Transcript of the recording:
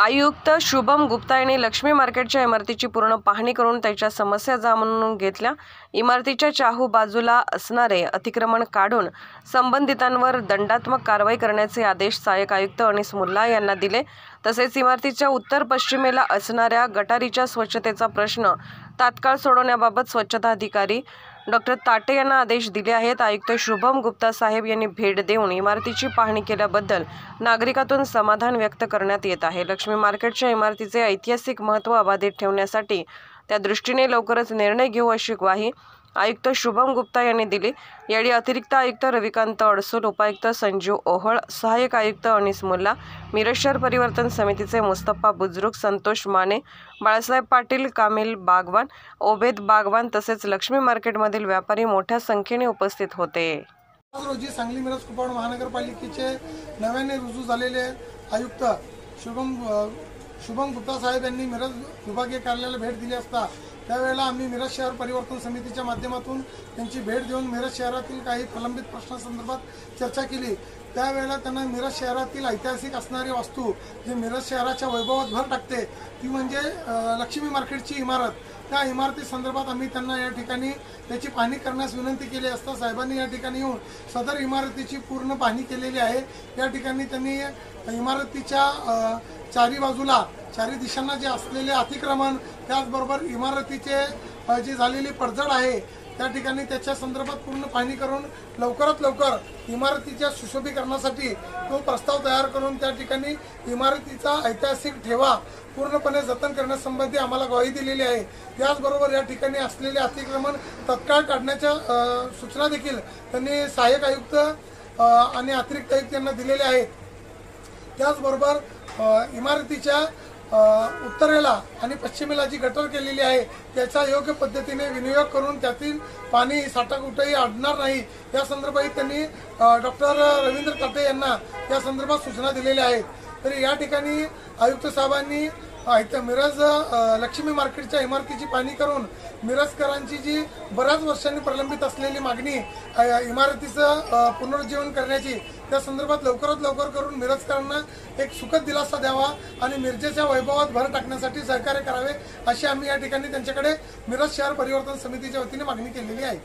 आयुक्त शुभम गुप्ता यांनी लक्ष्मी मार्केटच्या इमारतीची पूर्ण पाहणी करून त्याच्या समस्या जाणून घेतल्या। इमारतीच्या चाहू बाजूला असणारे अतिक्रमण काढून संबंधितांवर दंडात्मक कारवाई करण्याचे आदेश सहाय्यक आयुक्त अनीस मुल्ला यांना दिले। तसेच इमारतीच्या उत्तर पश्चिमेला असणाऱ्या गटारीच्या स्वच्छतेचा प्रश्न तात्काळ सोडवण्याबाबत स्वच्छता अधिकारी डॉक्टर ताटे यांना आदेश दिले आहेत। आयुक्त शुभम गुप्ता साहेब यांनी भेट देऊन इमारतीची पाहणी केल्याबद्दल नागरिकातून समाधान व्यक्त करण्यात येत आहे। लक्ष्मी मार्केटच्या इमारतीचे ऐतिहासिक महत्त्व अबाधित ठेवण्यासाठी त्या दृष्टीने लवकरच निर्णय घेऊ अशी ग्वाही आयुक्त शुभम गुप्ता यांनी दिली। यावेळी अतिरिक्त आयुक्त रविकांत अडसूल, उपायुक्त संजीव ओहळ, सहाय्यक आयुक्त अनीस मुल्ला, मिरज शहर परिवर्तन समितीचे मुस्तफा बुजुर्ग, संतोष माने, बाळासाहेब पाटील, कामिल बागवान, ओबेद बागवान तसेच लक्ष्मी मार्केटमधील व्यापारी मोठ्या संख्येने उपस्थित होते। आज रोजी सांगली मिरज कुपवाड महानगरपालिकेचे नव्याने रुजू झालेले आयुक्त शुभम गुप्ता साहेब यांनी मिरज विभागीय कार्यालयाला भेट दिली असता त्यावेळेला आम्ही मिरज शहर परिवर्तन समितीच्या माध्यमातून त्यांची भेट देऊन मिरज शहरातील काही प्रलंबित प्रश्नांसंदर्भात चर्चा केली। त्यावेळेला त्यांना मिरज शहरातील ऐतिहासिक असणारी वास्तू जी मिरज शहराच्या वैभवात भर टाकते ती म्हणजे लक्ष्मी मार्केटची इमारत, त्या इमारती संदर्भात आम्ही त्यांना या ठिकाणी त्याची पाहणी करण्यास विनंती केली असता साहेबांनी या ठिकाणी येऊन सदर इमारतीची पूर्ण पाहणी केलेली आहे। या ठिकाणी त्यांनी इमारतीच्या चारी बाजूला चारी दिशांना जे असलेले अतिक्रमण, त्याचबरोबर इमारतीचे जी झालेली पडझड आहे त्या ठिकाणी त्याच्या संदर्भात पूर्ण पाहणी करून लवकरात लवकर इमारतीच्या सुशोभीकरणासाठी तो प्रस्ताव तयार करून त्या ठिकाणी इमारतीचा ऐतिहासिक ठेवा पूर्णपणे जतन करण्यासंबंधी आम्हाला ग्वाही दिलेली आहे। त्याचबरोबर या ठिकाणी असलेले अतिक्रमण तत्काळ काढण्याच्या सूचना देखील त्यांनी सहाय्यक आयुक्त आणि अतिरिक्त आयुक्त यांना दिलेल्या आहेत। त्याचबरोबर इमारतीच्या उत्तरेला आणि पश्चिमेला जी गटर केलेली आहे त्याचा योग्य पद्धतीने विनियोग करून त्यातील पाणी साठा कुठेही अडणार नाही या संदर्भात त्यांनी डॉक्टर रवींद्र ताटे यांना या संदर्भात सूचना दिलेल्या आहेत। तरी या ठिकाणी आयुक्त साहेबांनी मिरज लक्ष्मी मार्केटच्या इमारतीची पाहणी करून मिरजकरांची जी बऱ्याच वर्षांनी प्रलंबित असलेली मागणी इमारतीचं पुनरुज्जीवन करण्याची त्या संदर्भात लवकरात लवकर करून मिरजकरांना एक सुखद दिलासा द्यावा आणि मिरजेच्या वैभवात भर टाकण्यासाठी सहकार्य करावे अशी आम्ही या ठिकाणी त्यांच्याकडे मिरज शहर परिवर्तन समितीच्या वतीने मागणी केलेली आहे।